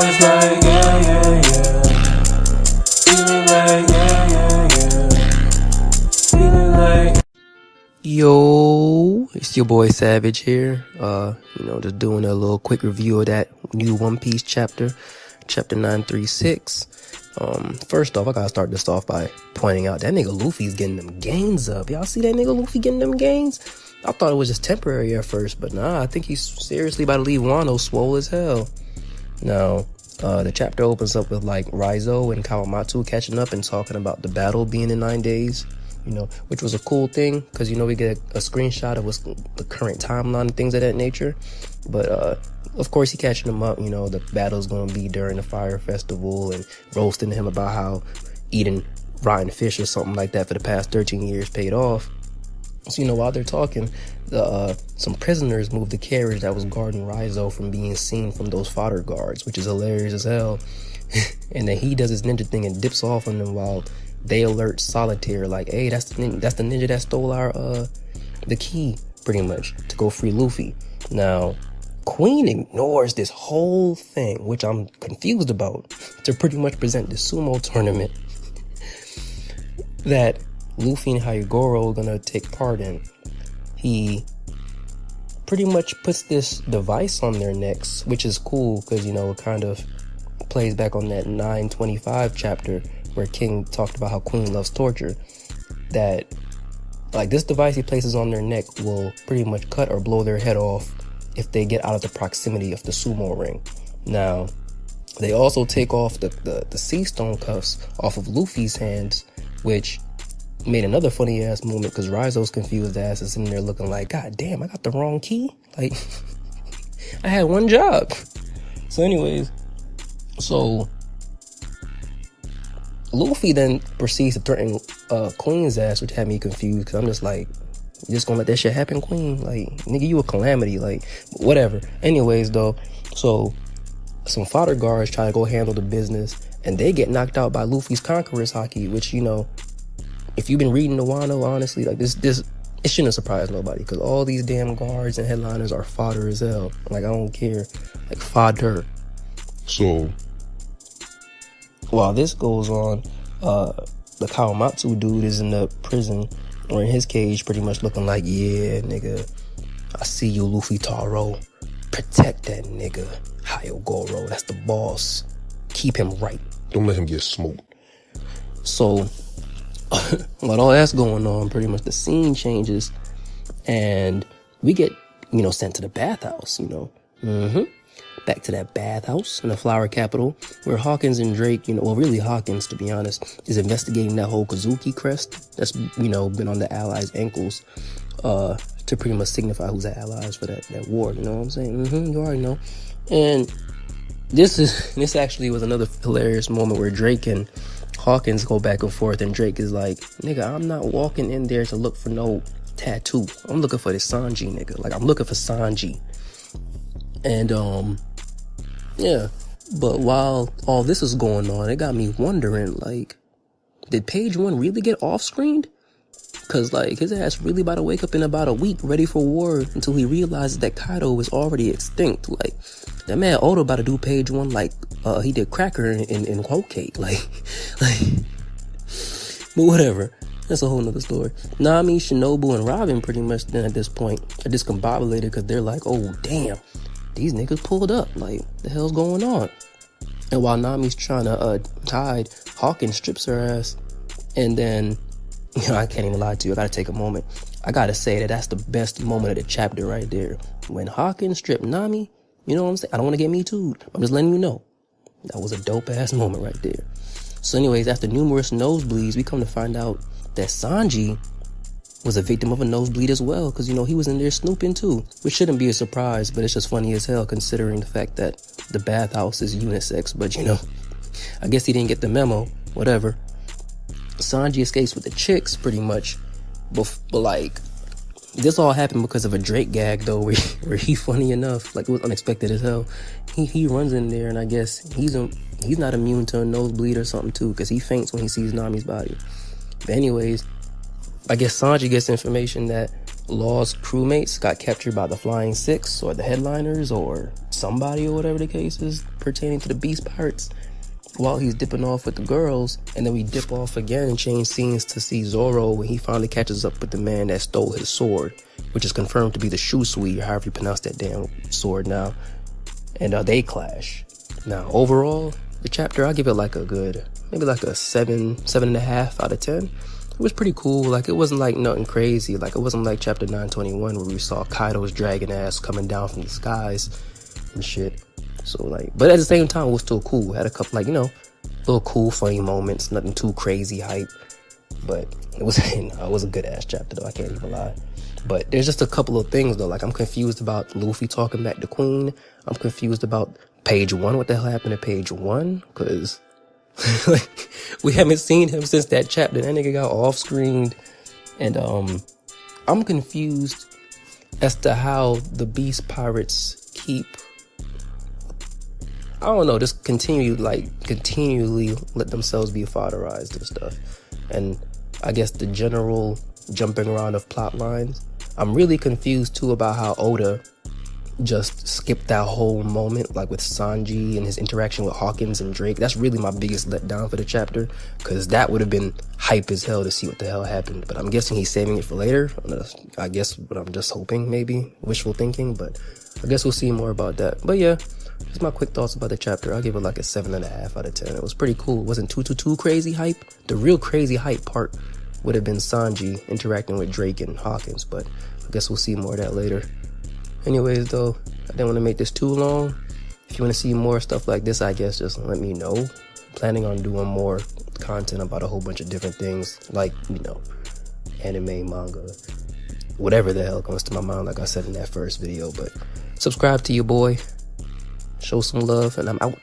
it's like, yeah, yeah, yeah. Feeling like, yeah, yeah, yeah. Feeling like. Yo, it's your boy Savage here. Just doing a little quick review of that new One Piece chapter 936. First off, I gotta start this off by pointing out that nigga Luffy's getting them gains up. Y'all see that nigga Luffy getting them gains? I thought it was just temporary at first, but nah, I think he's seriously about to leave Wano swole as hell. Now, the chapter opens up with like Raizo and Kawamatsu catching up and talking about the battle being in 9 days. Which was a cool thing, because, we get a screenshot of what's the current timeline and things of that nature. But, of course, he catching him up, the battle's going to be during the Fire Festival, and roasting him about how eating rotten fish or something like that for the past 13 years paid off. So, while they're talking, some prisoners moved the carriage that was guarding Raizo from being seen from those fodder guards, which is hilarious as hell. And then he does his ninja thing and dips off on them while they alert Solitaire, like, hey, that's the ninja that stole our the key, pretty much, to go free Luffy. Now, Queen ignores this whole thing, which I'm confused about, to pretty much present the sumo tournament that Luffy and Hyogoro are gonna take part in. He pretty much puts this device on their necks, which is cool because, it kind of plays back on that 925 chapter where King talked about how Queen loves torture. That, like, this device he places on their neck will pretty much cut or blow their head off if they get out of the proximity of the sumo ring. Now, they also take off the sea stone cuffs off of Luffy's hands, which made another funny ass moment because Raizo's confused ass is sitting there looking like, God damn, I got the wrong key. Like, I had one job. So anyways, Luffy then proceeds to threaten Queen's ass, which had me confused because I'm just like, you just gonna let that shit happen, Queen? Like, nigga, you a calamity, like, whatever. Anyways, though, so some fodder guards try to go handle the business, and they get knocked out by Luffy's Conqueror's Haki, which, if you've been reading the Wano, honestly, like, this it shouldn't surprise nobody, because all these damn guards and headliners are fodder as hell. Like, I don't care. Like, fodder. So while this goes on, the Kawamatsu dude is in the prison, or in his cage, pretty much looking like, yeah, nigga, I see you, Luffy Taro. Protect that nigga, Hyogoro. That's the boss. Keep him right. Don't let him get smoked. So, while all that's going on, pretty much the scene changes, and we get, sent to the bathhouse, Back to that bathhouse in the Flower Capital, where Hawkins and Drake, really Hawkins, to be honest, is investigating that whole Kazuki crest that's, been on the Allies' ankles, to pretty much signify who's the Allies for that war, you know what I'm saying? You already know. And this actually was another hilarious moment where Drake and Hawkins go back and forth, and Drake is like, nigga, I'm not walking in there to look for no tattoo. I'm looking for this Sanji, nigga. Like, I'm looking for Sanji. And, yeah, but while all this is going on, it got me wondering, like, did Page One really get off-screened? Because, like, his ass really about to wake up in about a week ready for war until he realizes that Kaido is already extinct. Like, that man Oda about to do Page One like he did Cracker in Whole Cake. Like, but whatever. That's a whole nother story. Nami, Shinobu, and Robin pretty much then at this point are discombobulated because they're like, oh, damn. These niggas pulled up. Like, the hell's going on? And while Nami's trying to hide, Hawkins strips her ass. And then, I can't even lie to you. I gotta take a moment. I gotta say that's the best moment of the chapter right there. When Hawkins stripped Nami, you know what I'm saying? I don't want to get me too. I'm just letting you know. That was a dope ass moment right there. So anyways, after numerous nosebleeds, we come to find out that Sanji was a victim of a nosebleed as well, because, he was in there snooping too, which shouldn't be a surprise, but it's just funny as hell considering the fact that the bathhouse is unisex. But, I guess he didn't get the memo, whatever. Sanji escapes with the chicks pretty much, but like, this all happened because of a Drake gag though, where he funny enough, like, it was unexpected as hell. He runs in there, and I guess he's not immune to a nosebleed or something too, because he faints when he sees Nami's body. But anyways, I guess Sanji gets information that Law's crewmates got captured by the Flying Six or the headliners or somebody or whatever the case is pertaining to the Beast Pirates while he's dipping off with the girls. And then we dip off again and change scenes to see Zoro when he finally catches up with the man that stole his sword, which is confirmed to be the Shusui, or however you pronounce that damn sword now. And they clash. Now, overall, the chapter, I'll give it like a good, maybe like a 7.5 out of 10. It was pretty cool. Like, it wasn't like nothing crazy. Like, it wasn't like chapter 921 where we saw Kaido's dragon ass coming down from the skies and shit. So, like, but at the same time, it was still cool. It had a couple, like, you know, little cool, funny moments. Nothing too crazy hype. But it was, it was a good ass chapter, though. I can't even lie. But there's just a couple of things, though. Like, I'm confused about Luffy talking back to Queen. I'm confused about page 1. What the hell happened to page 1? Because like, we haven't seen him since that chapter. That nigga got off-screened. And I'm confused as to how the Beast Pirates keep, I don't know, just continually let themselves be fatherized and stuff. And I guess the general jumping around of plot lines. I'm really confused too about how Oda just skipped that whole moment, like with Sanji and his interaction with Hawkins and Drake. That's really my biggest letdown for the chapter, because that would have been hype as hell to see what the hell happened. But I'm guessing he's saving it for later. I guess, but I'm just hoping, maybe wishful thinking, but I guess we'll see more about that. But yeah, just my quick thoughts about the chapter. I'll give it like a 7.5 out of 10. It was pretty cool. It wasn't too crazy hype. The real crazy hype part would have been Sanji interacting with Drake and Hawkins, but I guess we'll see more of that later. Anyways, though, I didn't want to make this too long. If you want to see more stuff like this, I guess just let me know. I'm planning on doing more content about a whole bunch of different things, like, you know, anime, manga, whatever the hell comes to my mind, like I said in that first video. But subscribe to your boy, show some love, and I'm out.